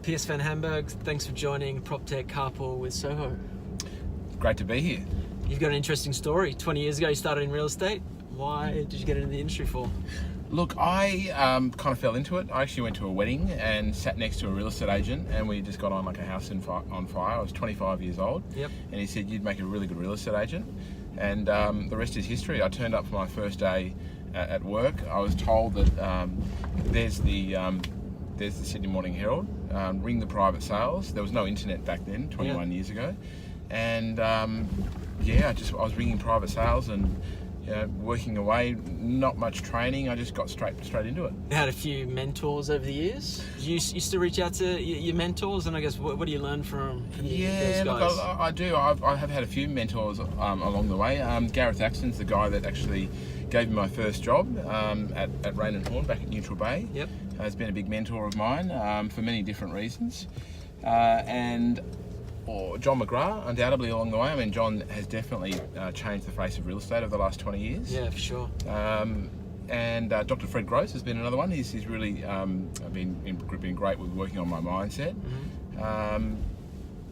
Piers Van Hamburg, thanks for joining PropTech Carpool with SOHO. Great to be here. You've got an interesting story. 20 years ago you started in real estate. Why did you get into the industry for? Look, I kind of fell into it. I actually went to a wedding and sat next to a real estate agent, and we just got on like a house on fire. I was 25 years old. Yep. And he said, you'd make a really good real estate agent. And the rest is history. I turned up for my first day at work. I was told that there's the Sydney Morning Herald, ring the private sales. There was no internet back then, 21 years ago. And I was ringing private sales and working away, not much training. I just got straight into it. You had a few mentors over the years. You used to reach out to your mentors, and I guess what do you learn from those guys? Look, I do. I have had a few mentors along the way. Gareth Axton's the guy that actually gave me my first job at Rain and Horn back at Neutral Bay. Yep. Has been a big mentor of mine for many different reasons. Or John McGrath, undoubtedly along the way. I mean, John has definitely changed the face of real estate over the last 20 years. Yeah, for sure. And Dr. Fred Gross has been another one. He's really been great with working on my mindset. Mm-hmm.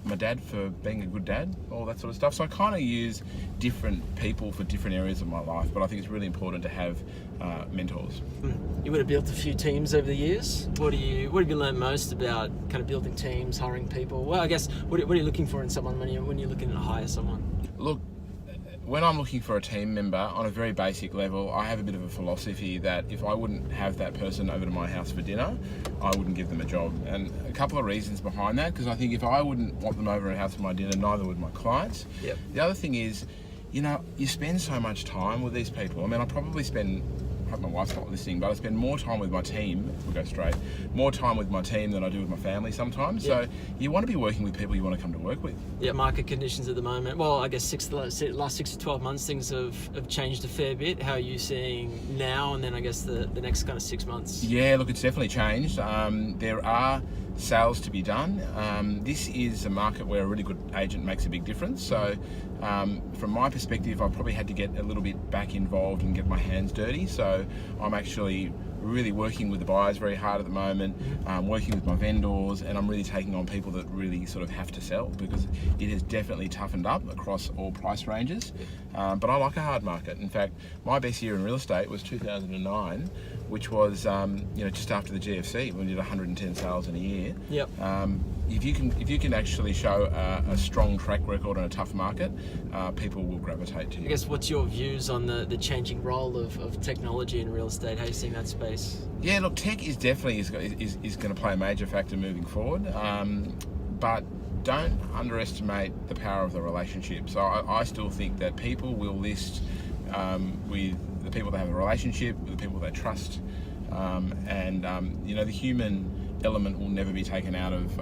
My dad for being a good dad, all that sort of stuff. So I kind of use different people for different areas of my life, but I think it's really important to have mentors. You would have built a few teams over the years. What have you learned most about kind of building teams, hiring people? Well, I guess what are you looking for in someone when you're looking to hire someone? Look, when I'm looking for a team member on a very basic level, I have a bit of a philosophy that if I wouldn't have that person over to my house for dinner, I wouldn't give them a job. And a couple of reasons behind that, because I think if I wouldn't want them over to the house for my dinner, neither would my clients. Yep. The other thing is, you spend so much time with these people. I mean, I probably spend, I hope my wife's not listening, but I spend more time with my team, if we go straight, more time with my team than I do with my family sometimes. Yep. So you want to be working with people you want to come to work with. Yeah, market conditions at the moment. Well, I guess the last 6 to 12 months, things have changed a fair bit. How are you seeing now and then I guess the next kind of 6 months? Yeah, look, it's definitely changed. There are sales to be done. This is a market where a really good agent makes a big difference. So from my perspective, I've probably had to get a little bit back involved and get my hands dirty. So I'm actually really working with the buyers very hard at the moment, working with my vendors, and I'm really taking on people that really sort of have to sell, because it has definitely toughened up across all price ranges. But I like a hard market. In fact, my best year in real estate was 2009, which was just after the GFC, when we did 110 sales in a year. Yep. If you can actually show a strong track record in a tough market, people will gravitate to you. I guess what's your views on the changing role of technology in real estate? How are you seeing that space? Yeah, look, tech is definitely is going to play a major factor moving forward, but don't underestimate the power of the relationship. So I still think that people will list with the people they have a relationship, with the people they trust, and the human element will never be taken out of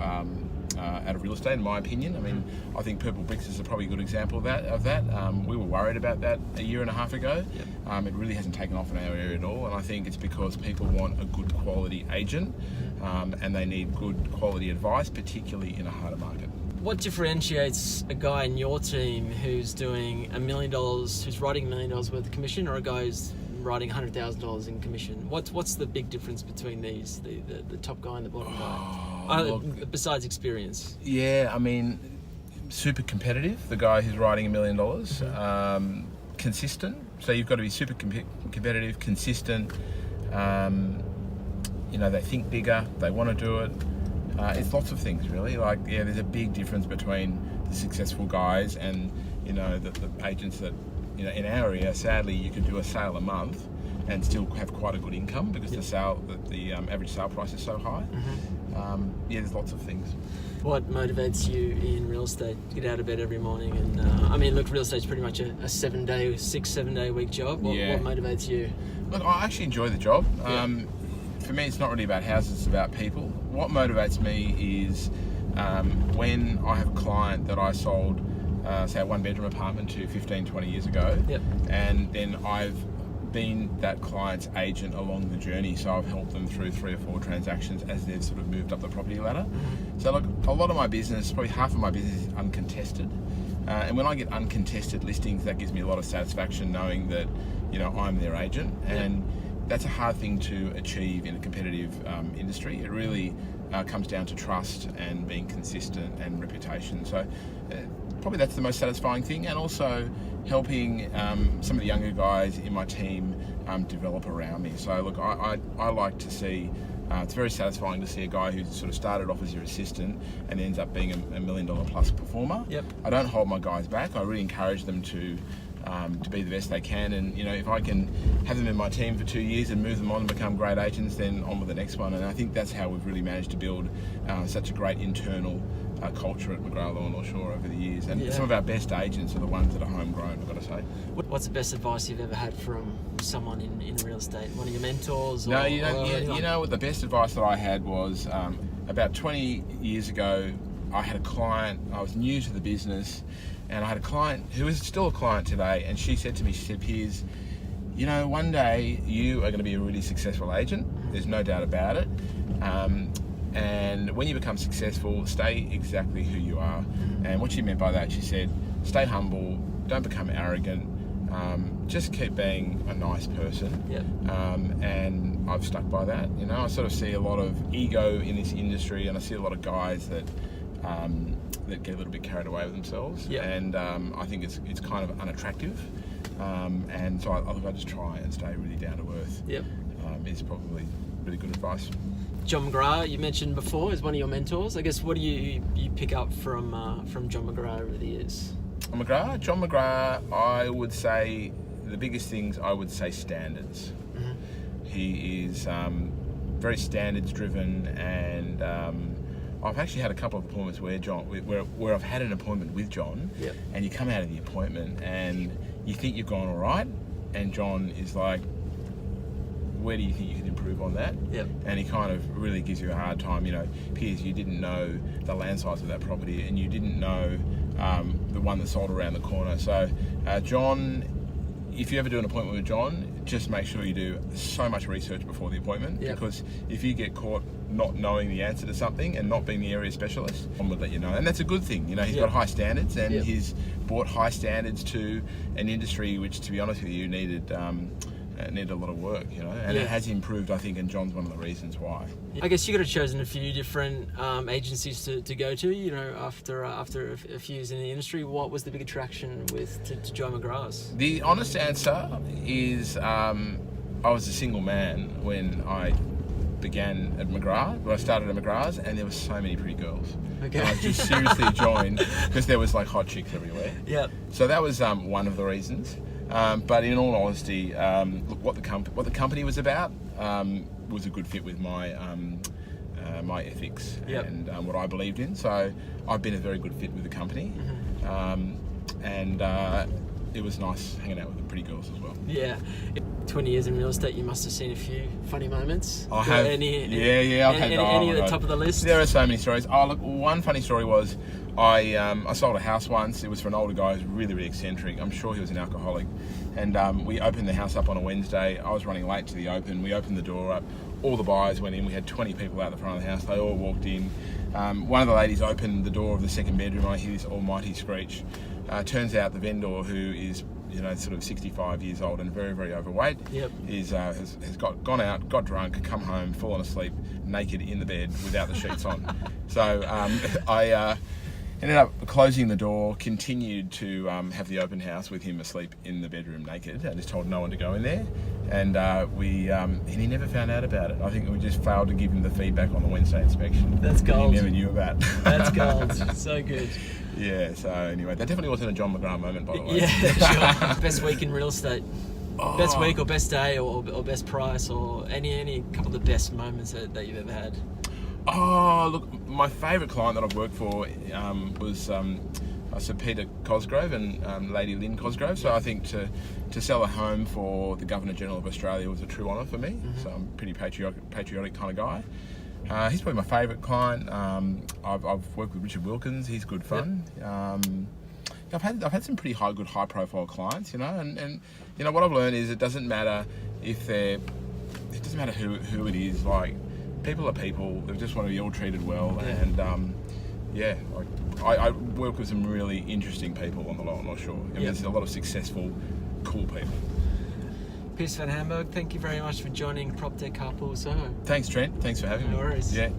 real estate, in my opinion. I mean, I think Purple Bricks is probably a good example of that. We were worried about that a year and a half ago. Yep. It really hasn't taken off in our area at all, and I think it's because people want a good quality agent, and they need good quality advice, particularly in a harder market. What differentiates a guy in your team who's doing $1 million, who's writing $1 million worth of commission, or a guy who's writing $100,000 in commission? What's the big difference between these, the top guy and the bottom guy? Besides experience. Yeah, I mean, super competitive, the guy who's writing $1 million. Consistent, so you've got to be super competitive, consistent. They think bigger, they want to do it. It's lots of things, really. There's a big difference between the successful guys and the agents that in our area. Sadly, you could do a sale a month and still have quite a good income because the average sale price is so high. There's lots of things. What motivates you in real estate? Get out of bed every morning, and real estate's pretty much a 6-7 day week job. What motivates you? Look, I actually enjoy the job. For me, it's not really about houses, it's about people. What motivates me is when I have a client that I sold, say, a one-bedroom apartment to 15-20 years ago, and then I've been that client's agent along the journey, so I've helped them through 3 or 4 transactions as they've sort of moved up the property ladder. So look, a lot of my business, probably half of my business, is uncontested, and when I get uncontested listings, that gives me a lot of satisfaction knowing that I'm their agent. And that's a hard thing to achieve in a competitive industry. It really comes down to trust and being consistent and reputation. So probably that's the most satisfying thing, and also helping some of the younger guys in my team develop around me. So look, I like to see, it's very satisfying to see a guy who sort of started off as your assistant and ends up being a $1 million plus performer. Yep. I don't hold my guys back. I really encourage them to be the best they can, and you know, if I can have them in my team for 2 years and move them on and become great agents, then on with the next one. And I think that's how we've really managed to build such a great internal culture at McGrath North Shore over the years. And some of our best agents are the ones that are homegrown, I've got to say. What's the best advice you've ever had from someone in real estate? One of your mentors? Or, no, you know what the best advice that I had was about 20 years ago. I had a client. I was new to the business. And I had a client who is still a client today, and she said to me, she said, Piers, you know, one day you are going to be a really successful agent. There's no doubt about it. And when you become successful, stay exactly who you are. And what she meant by that, she said, stay humble, don't become arrogant, just keep being a nice person. Yep. And I've stuck by that. You know, I sort of see a lot of ego in this industry, and I see a lot of guys that get a little bit carried away with themselves. Yep. And I think it's kind of unattractive. And so I just try and stay really down to earth. Yep. Is probably really good advice. John McGrath, you mentioned before, is one of your mentors. I guess, what do you pick up from John McGrath over the years? John McGrath, I would say the biggest things, I would say standards. Mm-hmm. He is very standards driven, and I've actually had a couple of appointments where I've had an appointment with John. Yep. And you come out of the appointment and you think you've gone all right, and John is like, where do you think you can improve on that? Yep. And he kind of really gives you a hard time. You know, Piers, you didn't know the land size of that property, and you didn't know the one that sold around the corner. So John, if you ever do an appointment with John, just make sure you do so much research before the appointment. Yep. Because if you get caught not knowing the answer to something and not being the area specialist, John would let you know. And that's a good thing. You know, he's got high standards, and he's brought high standards to an industry which, to be honest with you, needed a lot of work, you know, and it has improved, I think, and John's one of the reasons why. I guess you could have chosen a few different agencies to go to, you know, after a few years in the industry. What was the big attraction to John McGrath's? The honest answer is I was a single man when I began at McGrath, when I started at McGrath's, and there were so many pretty girls. Okay. And I just seriously joined because there was like hot chicks everywhere. Yep. So that was one of the reasons. But in all honesty, look, what the company was about was a good fit with my my ethics and what I believed in. So I've been a very good fit with the company, and it was nice hanging out with the pretty girls as well. Yeah. 20 years in real estate, you must have seen a few funny moments. I have. I've had any at the top of the list? There are so many stories. Oh, look, one funny story was I sold a house once. It was for an older guy who was really, really eccentric. I'm sure he was an alcoholic. And we opened the house up on a Wednesday. I was running late to the open. We opened the door up. All the buyers went in. We had 20 people out the front of the house. They all walked in. One of the ladies opened the door of the second bedroom. I hear this almighty screech. Turns out the vendor, who is, you know, sort of 65 years old and very, very overweight, has gone out, got drunk, come home, fallen asleep, naked in the bed without the sheets on. So I ended up closing the door, continued to have the open house with him asleep in the bedroom naked, and just told no one to go in there. And and he never found out about it. I think we just failed to give him the feedback on the Wednesday inspection. That's gold. He never knew about. That's gold. So good. Yeah, so anyway, that definitely wasn't a John McGrath moment, by the way. Yeah, sure. Best week in real estate. Best week or best day or best price, or any couple of the best moments that you've ever had. Oh, look, my favourite client that I've worked for was Sir Peter Cosgrove and Lady Lynne Cosgrove. So I think to sell a home for the Governor-General of Australia was a true honour for me. Mm-hmm. So I'm a pretty patriotic kind of guy. He's probably my favourite client. I've worked with Richard Wilkins. He's good fun. Yep. I've had some pretty high profile clients, you know, and you know what I've learned is it doesn't matter it doesn't matter who it is. Like, people are people. They just want to be all treated well, and I work with some really interesting people on the Lower North Shore. I mean, there's a lot of successful, cool people. Piers Van Hamburg, thank you very much for joining PropTech Carpool Soho. Thanks, Trent. Thanks for having me. No worries. Yeah.